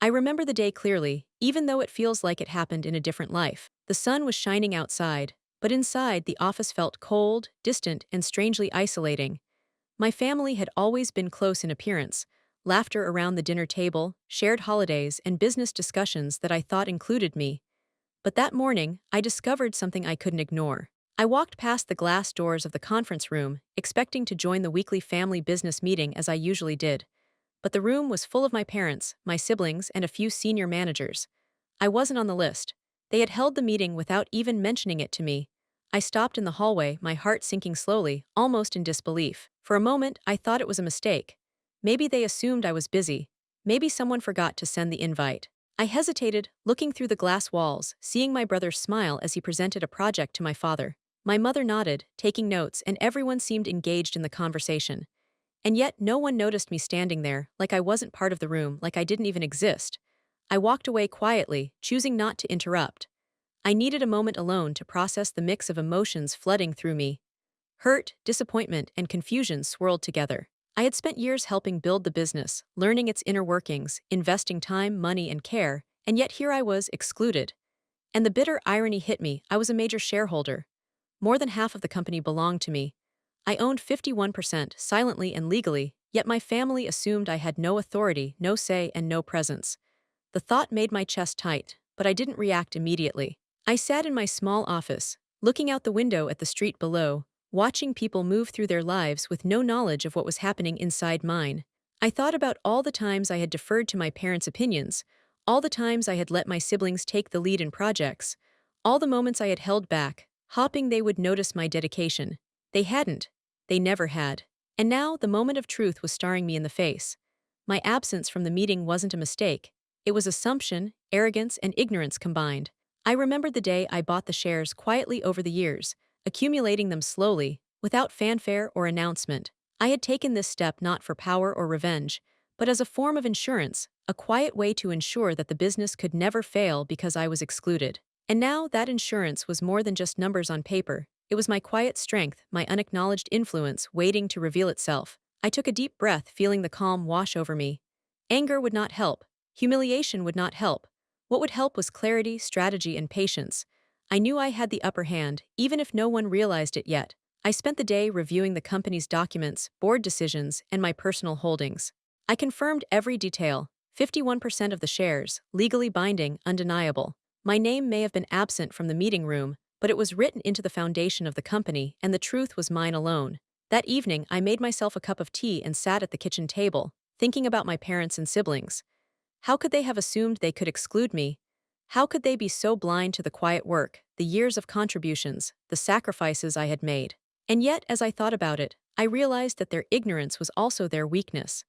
I remember the day clearly, even though it feels like it happened in a different life. The sun was shining outside, but inside the office felt cold, distant, and strangely isolating. My family had always been close in appearance, laughter around the dinner table, shared holidays, and business discussions that I thought included me. But that morning, I discovered something I couldn't ignore. I walked past the glass doors of the conference room, expecting to join the weekly family business meeting as I usually did. But the room was full of my parents, my siblings, and a few senior managers. I wasn't on the list. They had held the meeting without even mentioning it to me. I stopped in the hallway, my heart sinking slowly, almost in disbelief. For a moment, I thought it was a mistake. Maybe they assumed I was busy. Maybe someone forgot to send the invite. I hesitated, looking through the glass walls, seeing my brother smile as he presented a project to my father. My mother nodded, taking notes, and everyone seemed engaged in the conversation. And yet, no one noticed me standing there, like I wasn't part of the room, like I didn't even exist. I walked away quietly, choosing not to interrupt. I needed a moment alone to process the mix of emotions flooding through me. Hurt, disappointment, and confusion swirled together. I had spent years helping build the business, learning its inner workings, investing time, money, and care, and yet here I was, excluded. And the bitter irony hit me. I was a major shareholder. More than half of the company belonged to me. I owned 51%, silently and legally, yet my family assumed I had no authority, no say, and no presence. The thought made my chest tight, but I didn't react immediately. I sat in my small office, looking out the window at the street below, watching people move through their lives with no knowledge of what was happening inside mine. I thought about all the times I had deferred to my parents' opinions, all the times I had let my siblings take the lead in projects, all the moments I had held back, hoping they would notice my dedication. They hadn't. They never had. And now the moment of truth was staring me in the face. My absence from the meeting wasn't a mistake. It was assumption, arrogance, and ignorance combined. I remembered the day I bought the shares quietly over the years, accumulating them slowly, without fanfare or announcement. I had taken this step not for power or revenge, but as a form of insurance, a quiet way to ensure that the business could never fail because I was excluded. And now that insurance was more than just numbers on paper. It was my quiet strength, my unacknowledged influence waiting to reveal itself. I took a deep breath, feeling the calm wash over me. Anger would not help. Humiliation would not help. What would help was clarity, strategy, and patience. I knew I had the upper hand, even if no one realized it yet. I spent the day reviewing the company's documents, board decisions, and my personal holdings. I confirmed every detail, 51% of the shares, legally binding, undeniable. My name may have been absent from the meeting room, but it was written into the foundation of the company, and the truth was mine alone. That evening, I made myself a cup of tea and sat at the kitchen table, thinking about my parents and siblings. How could they have assumed they could exclude me? How could they be so blind to the quiet work, the years of contributions, the sacrifices I had made? And yet, as I thought about it, I realized that their ignorance was also their weakness.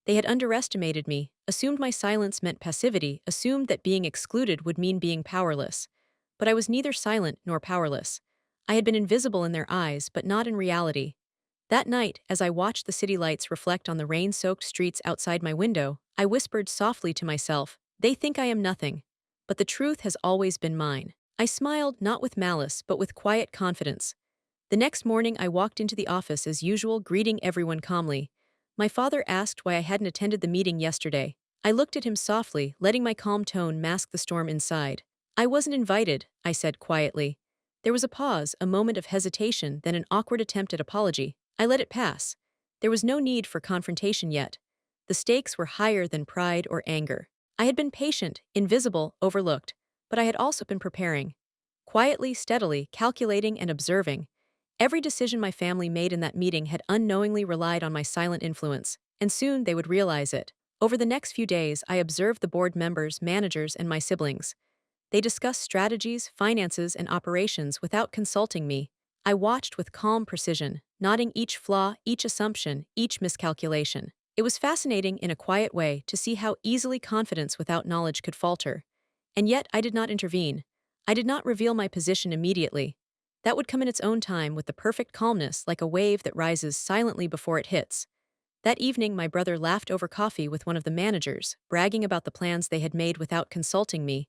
They had underestimated me, assumed my silence meant passivity, assumed that being excluded would mean being powerless. But I was neither silent nor powerless. I had been invisible in their eyes, but not in reality. That night, as I watched the city lights reflect on the rain-soaked streets outside my window, I whispered softly to myself, "They think I am nothing. But the truth has always been mine." I smiled, not with malice, but with quiet confidence. The next morning, I walked into the office as usual, greeting everyone calmly. My father asked why I hadn't attended the meeting yesterday. I looked at him softly, letting my calm tone mask the storm inside. "I wasn't invited," I said quietly. There was a pause, a moment of hesitation, then an awkward attempt at apology. I let it pass. There was no need for confrontation yet. The stakes were higher than pride or anger. I had been patient, invisible, overlooked, but I had also been preparing. Quietly, steadily, calculating and observing. Every decision my family made in that meeting had unknowingly relied on my silent influence, and soon they would realize it. Over the next few days, I observed the board members, managers, and my siblings. They discussed strategies, finances, and operations without consulting me. I watched with calm precision, noting each flaw, each assumption, each miscalculation. It was fascinating in a quiet way to see how easily confidence without knowledge could falter. And yet I did not intervene. I did not reveal my position immediately. That would come in its own time with the perfect calmness, like a wave that rises silently before it hits. That evening, my brother laughed over coffee with one of the managers, bragging about the plans they had made without consulting me.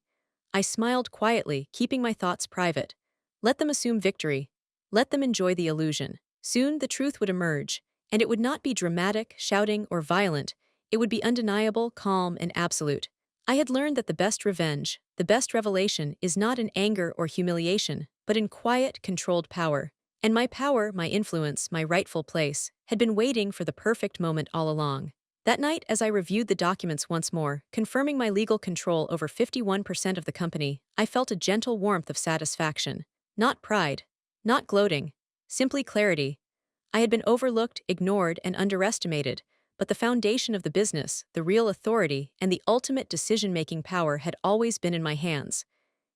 I smiled quietly, keeping my thoughts private. Let them assume victory. Let them enjoy the illusion. Soon the truth would emerge, and it would not be dramatic, shouting, or violent. It would be undeniable, calm, and absolute. I had learned that the best revenge, the best revelation, is not in anger or humiliation, but in quiet, controlled power. And my power, my influence, my rightful place, had been waiting for the perfect moment all along. That night, as I reviewed the documents once more, confirming my legal control over 51% of the company, I felt a gentle warmth of satisfaction. Not pride, not gloating, simply clarity. I had been overlooked, ignored, and underestimated, but the foundation of the business, the real authority, and the ultimate decision-making power had always been in my hands.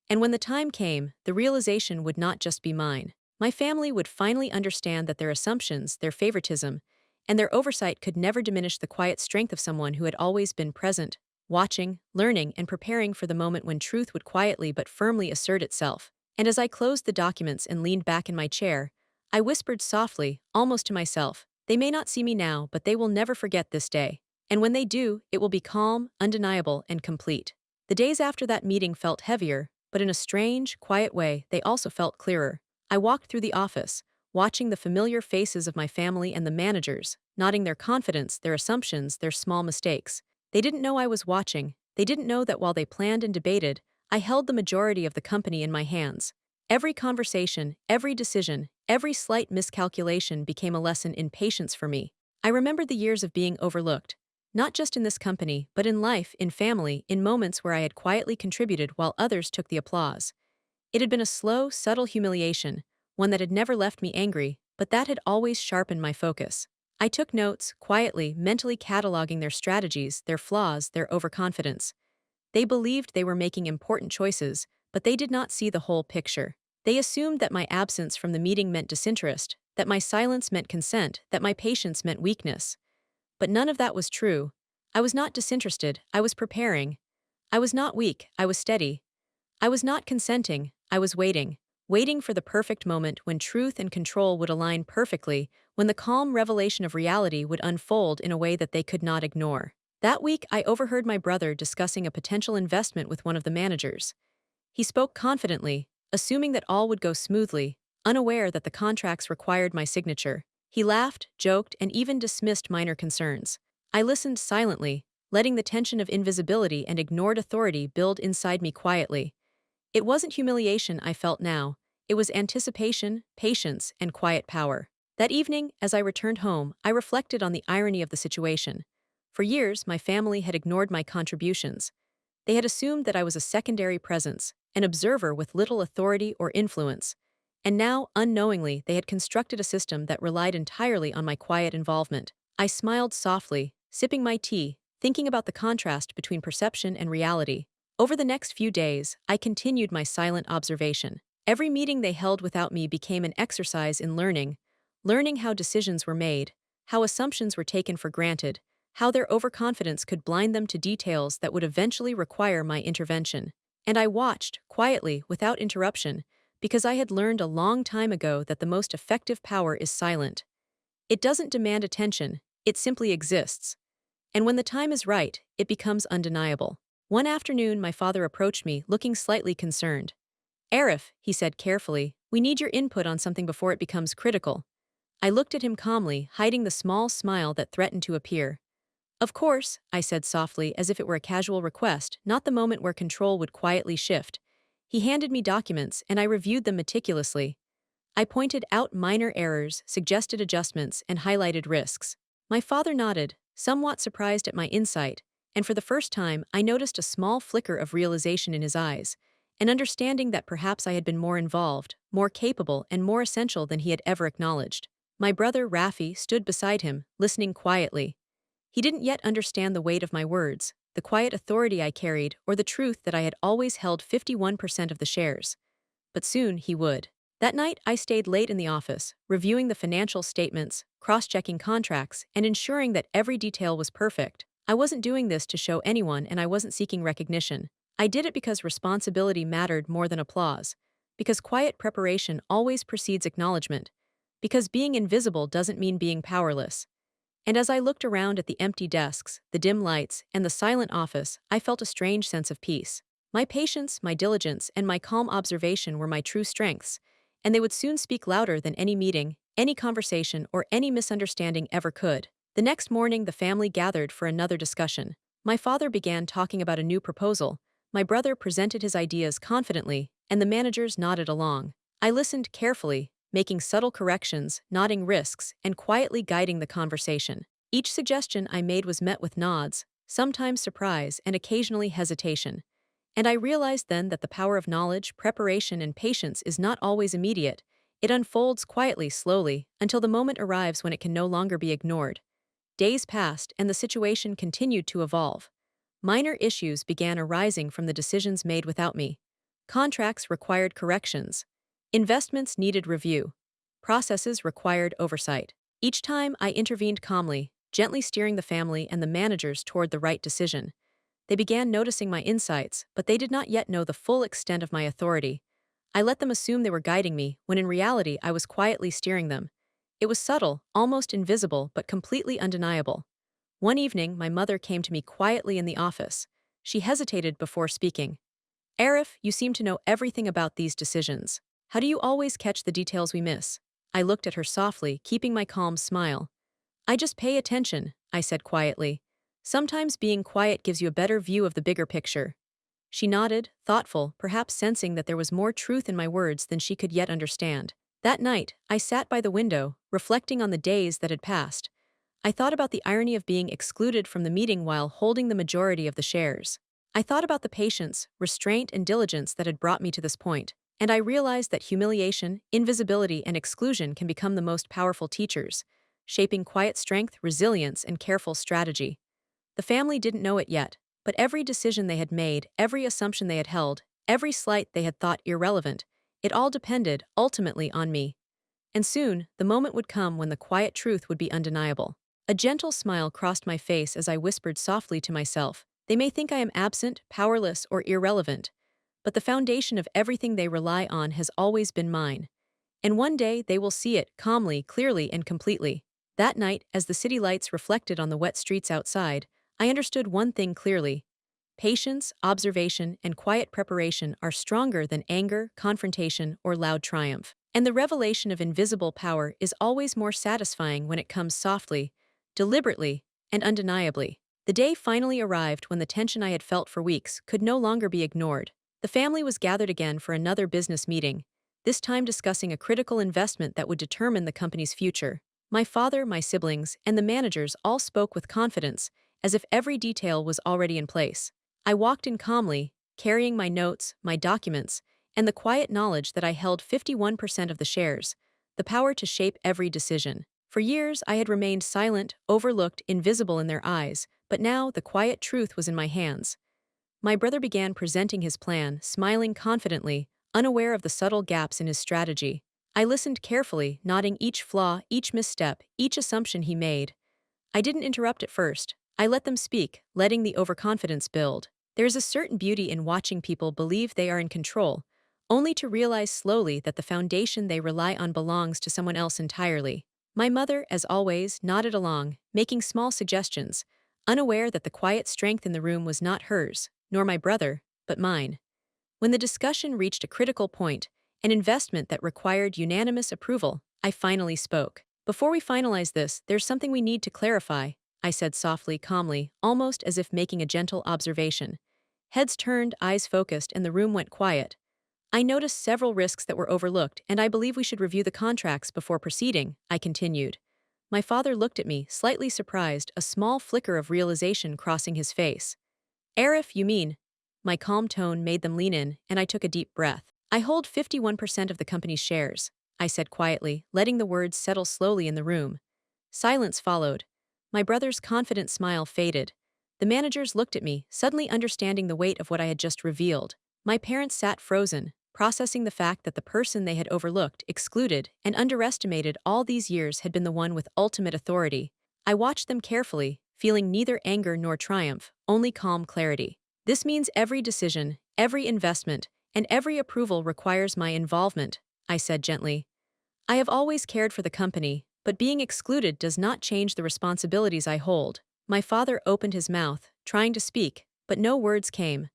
And when the time came, the realization would not just be mine. My family would finally understand that their assumptions, their favoritism, and their oversight could never diminish the quiet strength of someone who had always been present, watching, learning, and preparing for the moment when truth would quietly but firmly assert itself. And as I closed the documents and leaned back in my chair, I whispered softly, almost to myself, "They may not see me now, but they will never forget this day. And when they do, it will be calm, undeniable, and complete." The days after that meeting felt heavier, but in a strange, quiet way, they also felt clearer. I walked through the office, watching the familiar faces of my family and the managers, nodding their confidence, their assumptions, their small mistakes. They didn't know I was watching. They didn't know that while they planned and debated, I held the majority of the company in my hands. Every conversation, every decision, every slight miscalculation became a lesson in patience for me. I remembered the years of being overlooked, not just in this company, but in life, in family, in moments where I had quietly contributed while others took the applause. It had been a slow, subtle humiliation, one that had never left me angry, but that had always sharpened my focus. I took notes, quietly, mentally cataloging their strategies, their flaws, their overconfidence. They believed they were making important choices, but they did not see the whole picture. They assumed that my absence from the meeting meant disinterest, that my silence meant consent, that my patience meant weakness. But none of that was true. I was not disinterested, I was preparing. I was not weak, I was steady. I was not consenting, I was waiting. Waiting for the perfect moment when truth and control would align perfectly, when the calm revelation of reality would unfold in a way that they could not ignore. That week, I overheard my brother discussing a potential investment with one of the managers. He spoke confidently, assuming that all would go smoothly, unaware that the contracts required my signature. He laughed, joked, and even dismissed minor concerns. I listened silently, letting the tension of invisibility and ignored authority build inside me quietly. It wasn't humiliation I felt now. It was anticipation, patience, and quiet power. That evening, as I returned home, I reflected on the irony of the situation. For years, my family had ignored my contributions. They had assumed that I was a secondary presence, an observer with little authority or influence. And now, unknowingly, they had constructed a system that relied entirely on my quiet involvement. I smiled softly, sipping my tea, thinking about the contrast between perception and reality. Over the next few days, I continued my silent observation. Every meeting they held without me became an exercise in learning how decisions were made, how assumptions were taken for granted, how their overconfidence could blind them to details that would eventually require my intervention. And I watched, quietly, without interruption, because I had learned a long time ago that the most effective power is silent. It doesn't demand attention, it simply exists. And when the time is right, it becomes undeniable. One afternoon, my father approached me, looking slightly concerned. "Arif," he said carefully, "we need your input on something before it becomes critical." I looked at him calmly, hiding the small smile that threatened to appear. "Of course," I said softly, as if it were a casual request, not the moment where control would quietly shift. He handed me documents, and I reviewed them meticulously. I pointed out minor errors, suggested adjustments, and highlighted risks. My father nodded, somewhat surprised at my insight, and for the first time, I noticed a small flicker of realization in his eyes, an understanding that perhaps I had been more involved, more capable, and more essential than he had ever acknowledged. My brother, Rafi, stood beside him, listening quietly. He didn't yet understand the weight of my words, the quiet authority I carried, or the truth that I had always held 51% of the shares. But soon he would. That night, I stayed late in the office, reviewing the financial statements, cross-checking contracts, and ensuring that every detail was perfect. I wasn't doing this to show anyone, and I wasn't seeking recognition. I did it because responsibility mattered more than applause, because quiet preparation always precedes acknowledgement, because being invisible doesn't mean being powerless. And as I looked around at the empty desks, the dim lights, and the silent office, I felt a strange sense of peace. My patience, my diligence, and my calm observation were my true strengths, and they would soon speak louder than any meeting, any conversation, or any misunderstanding ever could. The next morning, the family gathered for another discussion. My father began talking about a new proposal. My brother presented his ideas confidently, and the managers nodded along. I listened carefully, making subtle corrections, nodding risks, and quietly guiding the conversation. Each suggestion I made was met with nods, sometimes surprise, and occasionally hesitation. And I realized then that the power of knowledge, preparation, and patience is not always immediate. It unfolds quietly, slowly, until the moment arrives when it can no longer be ignored. Days passed, and the situation continued to evolve. Minor issues began arising from the decisions made without me. Contracts required corrections. Investments needed review. Processes required oversight. Each time I intervened calmly, gently steering the family and the managers toward the right decision. They began noticing my insights, but they did not yet know the full extent of my authority. I let them assume they were guiding me, when in reality I was quietly steering them. It was subtle, almost invisible, but completely undeniable. One evening, my mother came to me quietly in the office. She hesitated before speaking. "Arif, you seem to know everything about these decisions. How do you always catch the details we miss?" I looked at her softly, keeping my calm smile. "I just pay attention," I said quietly. "Sometimes being quiet gives you a better view of the bigger picture." She nodded, thoughtful, perhaps sensing that there was more truth in my words than she could yet understand. That night, I sat by the window, reflecting on the days that had passed. I thought about the irony of being excluded from the meeting while holding the majority of the shares. I thought about the patience, restraint, and diligence that had brought me to this point, and I realized that humiliation, invisibility, and exclusion can become the most powerful teachers, shaping quiet strength, resilience, and careful strategy. The family didn't know it yet, but every decision they had made, every assumption they had held, every slight they had thought irrelevant, it all depended, ultimately, on me. And soon, the moment would come when the quiet truth would be undeniable. A gentle smile crossed my face as I whispered softly to myself, "They may think I am absent, powerless, or irrelevant, but the foundation of everything they rely on has always been mine. And one day they will see it, calmly, clearly, and completely." That night, as the city lights reflected on the wet streets outside, I understood one thing clearly. Patience, observation, and quiet preparation are stronger than anger, confrontation, or loud triumph. And the revelation of invisible power is always more satisfying when it comes softly, deliberately, and undeniably. The day finally arrived when the tension I had felt for weeks could no longer be ignored. The family was gathered again for another business meeting, this time discussing a critical investment that would determine the company's future. My father, my siblings, and the managers all spoke with confidence, as if every detail was already in place. I walked in calmly, carrying my notes, my documents, and the quiet knowledge that I held 51% of the shares, the power to shape every decision. For years, I had remained silent, overlooked, invisible in their eyes, but now the quiet truth was in my hands. My brother began presenting his plan, smiling confidently, unaware of the subtle gaps in his strategy. I listened carefully, noting each flaw, each misstep, each assumption he made. I didn't interrupt at first. I let them speak, letting the overconfidence build. There is a certain beauty in watching people believe they are in control, only to realize slowly that the foundation they rely on belongs to someone else entirely. My mother, as always, nodded along, making small suggestions, unaware that the quiet strength in the room was not hers, nor my brother, but mine. When the discussion reached a critical point, an investment that required unanimous approval, I finally spoke. "Before we finalize this, there's something we need to clarify," I said softly, calmly, almost as if making a gentle observation. Heads turned, eyes focused, and the room went quiet. "I noticed several risks that were overlooked, and I believe we should review the contracts before proceeding," I continued. My father looked at me, slightly surprised, a small flicker of realization crossing his face. "Arif, you mean?" My calm tone made them lean in, and I took a deep breath. "I hold 51% of the company's shares," I said quietly, letting the words settle slowly in the room. Silence followed. My brother's confident smile faded. The managers looked at me, suddenly understanding the weight of what I had just revealed. My parents sat frozen, processing the fact that the person they had overlooked, excluded, and underestimated all these years had been the one with ultimate authority. I watched them carefully, feeling neither anger nor triumph, only calm clarity. "This means every decision, every investment, and every approval requires my involvement," I said gently. "I have always cared for the company, but being excluded does not change the responsibilities I hold." My father opened his mouth, trying to speak, but no words came.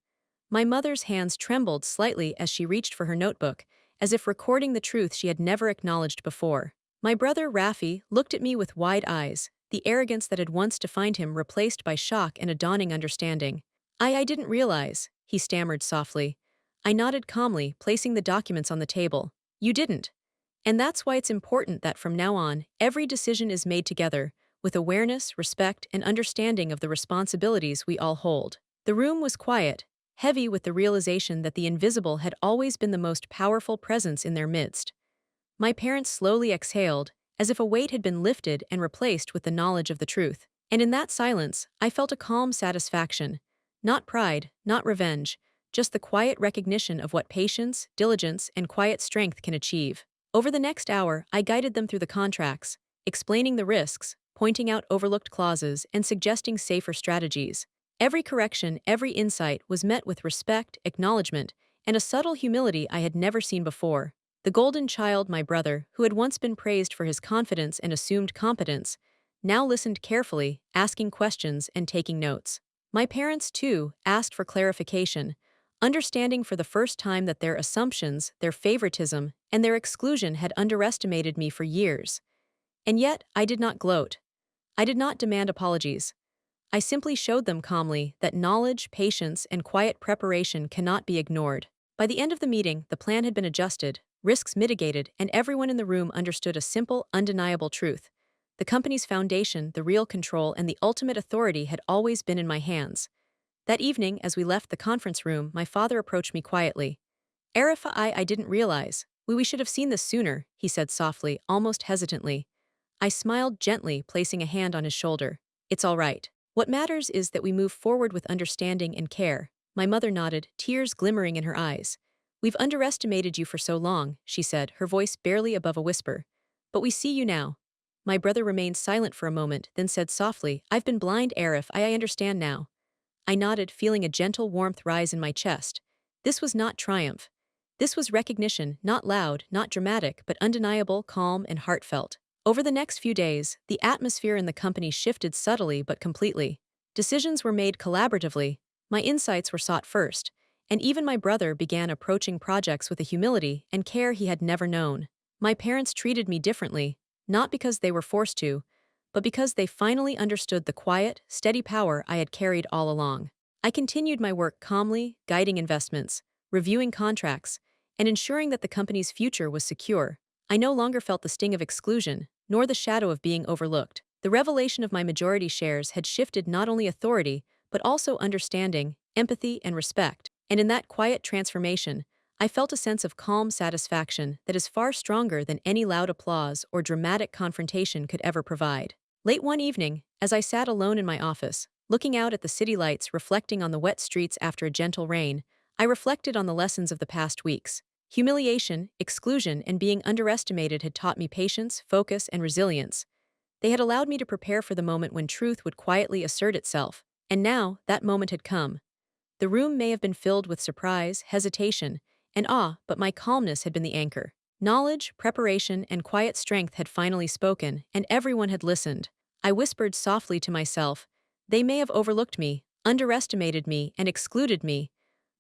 My mother's hands trembled slightly as she reached for her notebook, as if recording the truth she had never acknowledged before. My brother, Rafi, looked at me with wide eyes, the arrogance that had once defined him replaced by shock and a dawning understanding. I didn't realize, he stammered softly. I nodded calmly, placing the documents on the table. You didn't. And that's why it's important that from now on, every decision is made together, with awareness, respect, and understanding of the responsibilities we all hold. The room was quiet, heavy with the realization that the invisible had always been the most powerful presence in their midst. My parents slowly exhaled, as if a weight had been lifted and replaced with the knowledge of the truth. And in that silence, I felt a calm satisfaction. Not pride, not revenge, just the quiet recognition of what patience, diligence, and quiet strength can achieve. Over the next hour, I guided them through the contracts, explaining the risks, pointing out overlooked clauses, and suggesting safer strategies. Every correction, every insight was met with respect, acknowledgement, and a subtle humility I had never seen before. The golden child, my brother, who had once been praised for his confidence and assumed competence, now listened carefully, asking questions and taking notes. My parents, too, asked for clarification, understanding for the first time that their assumptions, their favoritism, and their exclusion had underestimated me for years. And yet, I did not gloat. I did not demand apologies. I simply showed them calmly that knowledge, patience, and quiet preparation cannot be ignored. By the end of the meeting, the plan had been adjusted, risks mitigated, and everyone in the room understood a simple, undeniable truth. The company's foundation, the real control, and the ultimate authority had always been in my hands. That evening, as we left the conference room, my father approached me quietly. Arif, I didn't realize. We should have seen this sooner, he said softly, almost hesitantly. I smiled gently, placing a hand on his shoulder. It's all right. What matters is that we move forward with understanding and care. My mother nodded, tears glimmering in her eyes. We've underestimated you for so long, she said, her voice barely above a whisper. But we see you now. My brother remained silent for a moment, then said softly, I've been blind, Arif, I understand now. I nodded, feeling a gentle warmth rise in my chest. This was not triumph. This was recognition, not loud, not dramatic, but undeniable, calm, and heartfelt. Over the next few days, the atmosphere in the company shifted subtly but completely. Decisions were made collaboratively, my insights were sought first, and even my brother began approaching projects with a humility and care he had never known. My parents treated me differently, not because they were forced to, but because they finally understood the quiet, steady power I had carried all along. I continued my work calmly, guiding investments, reviewing contracts, and ensuring that the company's future was secure. I no longer felt the sting of exclusion, nor the shadow of being overlooked. The revelation of my majority shares had shifted not only authority, but also understanding, empathy, and respect. And in that quiet transformation, I felt a sense of calm satisfaction that is far stronger than any loud applause or dramatic confrontation could ever provide. Late one evening, as I sat alone in my office, looking out at the city lights reflecting on the wet streets after a gentle rain, I reflected on the lessons of the past weeks. Humiliation, exclusion, and being underestimated had taught me patience, focus, and resilience. They had allowed me to prepare for the moment when truth would quietly assert itself. And now, that moment had come. The room may have been filled with surprise, hesitation, and awe, but my calmness had been the anchor. Knowledge, preparation, and quiet strength had finally spoken, and everyone had listened. I whispered softly to myself, they may have overlooked me, underestimated me, and excluded me,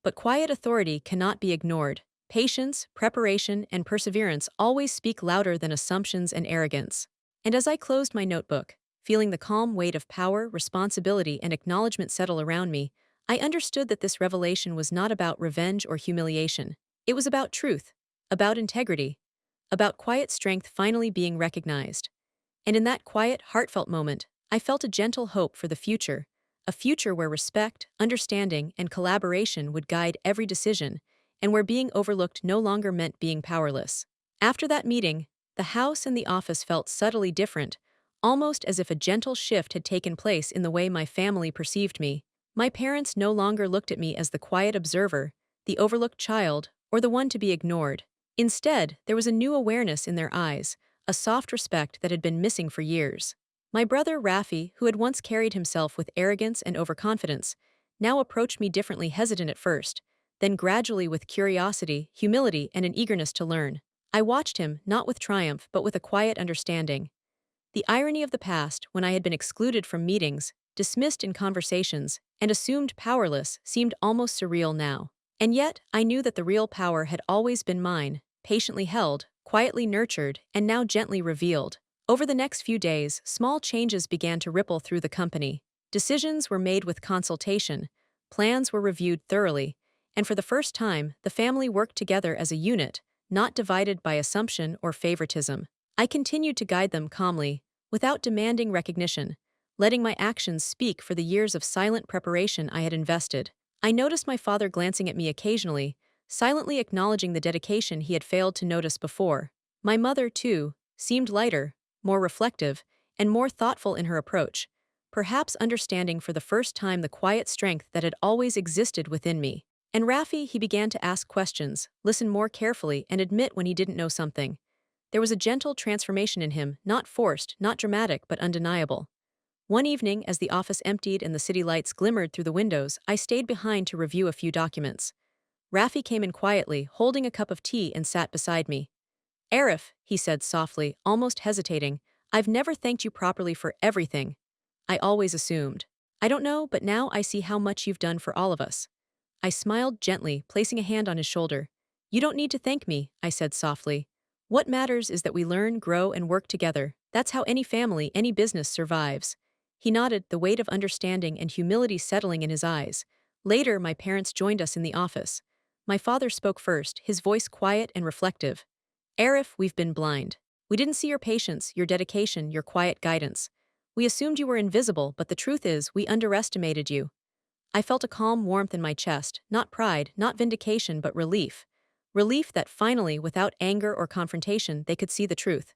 but quiet authority cannot be ignored. Patience, preparation, and perseverance always speak louder than assumptions and arrogance. And as I closed my notebook, feeling the calm weight of power, responsibility, and acknowledgement settle around me, I understood that this revelation was not about revenge or humiliation. It was about truth, about integrity, about quiet strength finally being recognized. And in that quiet, heartfelt moment, I felt a gentle hope for the future, a future where respect, understanding, and collaboration would guide every decision, and where being overlooked no longer meant being powerless. After that meeting, the house and the office felt subtly different, almost as if a gentle shift had taken place in the way my family perceived me. My parents no longer looked at me as the quiet observer, the overlooked child, or the one to be ignored. Instead, there was a new awareness in their eyes, a soft respect that had been missing for years. My brother Rafi, who had once carried himself with arrogance and overconfidence, now approached me differently, hesitant at first, then gradually with curiosity, humility, and an eagerness to learn. I watched him, not with triumph, but with a quiet understanding. The irony of the past, when I had been excluded from meetings, dismissed in conversations, and assumed powerless, seemed almost surreal now. And yet, I knew that the real power had always been mine, patiently held, quietly nurtured, and now gently revealed. Over the next few days, small changes began to ripple through the company. Decisions were made with consultation, plans were reviewed thoroughly, and for the first time, the family worked together as a unit, not divided by assumption or favoritism. I continued to guide them calmly, without demanding recognition, letting my actions speak for the years of silent preparation I had invested. I noticed my father glancing at me occasionally, silently acknowledging the dedication he had failed to notice before. My mother, too, seemed lighter, more reflective, and more thoughtful in her approach, perhaps understanding for the first time the quiet strength that had always existed within me. And Rafi, he began to ask questions, listen more carefully, and admit when he didn't know something. There was a gentle transformation in him, not forced, not dramatic, but undeniable. One evening, as the office emptied and the city lights glimmered through the windows, I stayed behind to review a few documents. Rafi came in quietly, holding a cup of tea, and sat beside me. Arif, he said softly, almost hesitating, I've never thanked you properly for everything. I always assumed. I don't know, but now I see how much you've done for all of us. I smiled gently, placing a hand on his shoulder. You don't need to thank me, I said softly. What matters is that we learn, grow, and work together. That's how any family, any business survives. He nodded, the weight of understanding and humility settling in his eyes. Later, my parents joined us in the office. My father spoke first, his voice quiet and reflective. Arif, we've been blind. We didn't see your patience, your dedication, your quiet guidance. We assumed you were invisible, but the truth is, we underestimated you. I felt a calm warmth in my chest, not pride, not vindication, but relief. Relief that finally, without anger or confrontation, they could see the truth.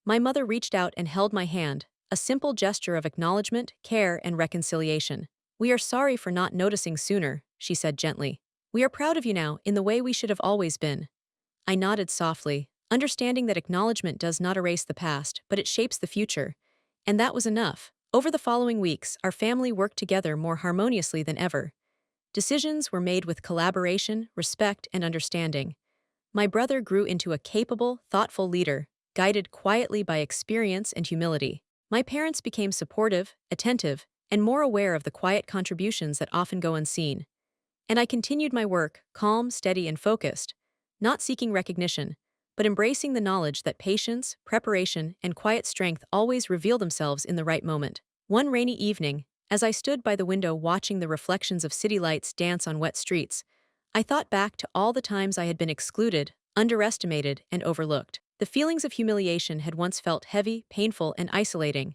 My mother reached out and held my hand, a simple gesture of acknowledgement, care, and reconciliation. We are sorry for not noticing sooner, she said gently. We are proud of you now, in the way we should have always been. I nodded softly, understanding that acknowledgement does not erase the past, but it shapes the future. And that was enough. Over the following weeks, our family worked together more harmoniously than ever. Decisions were made with collaboration, respect, and understanding. My brother grew into a capable, thoughtful leader, guided quietly by experience and humility. My parents became supportive, attentive, and more aware of the quiet contributions that often go unseen. And I continued my work, calm, steady, and focused, not seeking recognition, but embracing the knowledge that patience, preparation, and quiet strength always reveal themselves in the right moment. One rainy evening, as I stood by the window watching the reflections of city lights dance on wet streets, I thought back to all the times I had been excluded, underestimated, and overlooked. The feelings of humiliation had once felt heavy, painful, and isolating,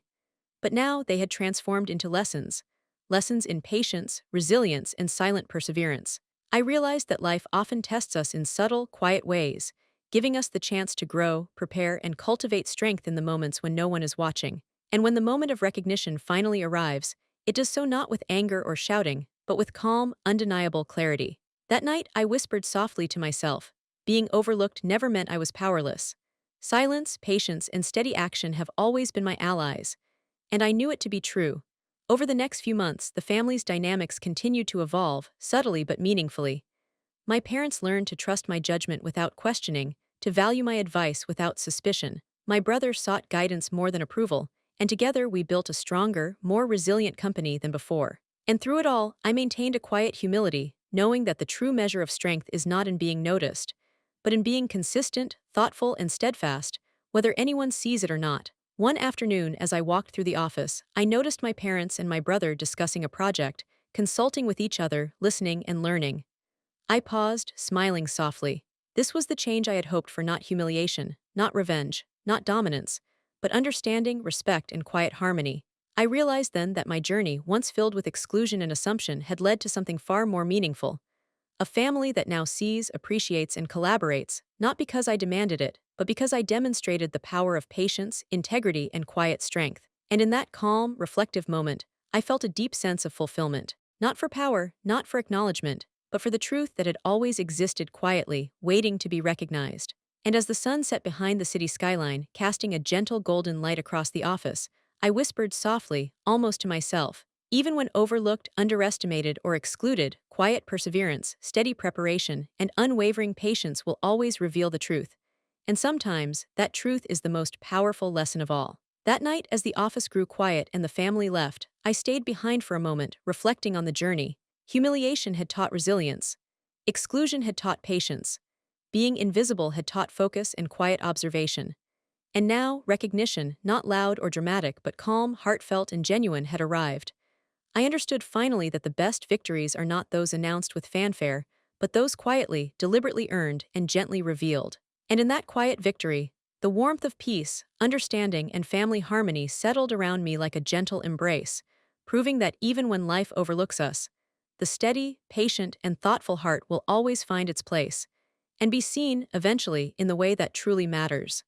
but now they had transformed into lessons. Lessons in patience, resilience, and silent perseverance. I realized that life often tests us in subtle, quiet ways, giving us the chance to grow, prepare, and cultivate strength in the moments when no one is watching. And when the moment of recognition finally arrives, it does so not with anger or shouting, but with calm, undeniable clarity. That night, I whispered softly to myself, being overlooked never meant I was powerless. Silence, patience, and steady action have always been my allies, and I knew it to be true. Over the next few months, the family's dynamics continued to evolve, subtly but meaningfully. My parents learned to trust my judgment without questioning, to value my advice without suspicion. My brother sought guidance more than approval, and together we built a stronger, more resilient company than before. And through it all, I maintained a quiet humility, knowing that the true measure of strength is not in being noticed, but in being consistent, thoughtful, and steadfast, whether anyone sees it or not. One afternoon, as I walked through the office, I noticed my parents and my brother discussing a project, consulting with each other, listening and learning. I paused, smiling softly. This was the change I had hoped for, not humiliation, not revenge, not dominance, but understanding, respect, and quiet harmony. I realized then that my journey, once filled with exclusion and assumption, had led to something far more meaningful. A family that now sees, appreciates, and collaborates, not because I demanded it, but because I demonstrated the power of patience, integrity, and quiet strength. And in that calm, reflective moment, I felt a deep sense of fulfillment. Not for power, not for acknowledgement, but for the truth that had always existed quietly, waiting to be recognized. And as the sun set behind the city skyline, casting a gentle golden light across the office, I whispered softly, almost to myself, even when overlooked, underestimated, or excluded, quiet perseverance, steady preparation, and unwavering patience will always reveal the truth. And sometimes, that truth is the most powerful lesson of all. That night, as the office grew quiet and the family left, I stayed behind for a moment, reflecting on the journey. Humiliation had taught resilience. Exclusion had taught patience. Being invisible had taught focus and quiet observation. And now, recognition, not loud or dramatic, but calm, heartfelt, and genuine, had arrived. I understood finally that the best victories are not those announced with fanfare, but those quietly, deliberately earned, and gently revealed. And in that quiet victory, the warmth of peace, understanding, and family harmony settled around me like a gentle embrace, proving that even when life overlooks us, the steady, patient, and thoughtful heart will always find its place and be seen, eventually, in the way that truly matters.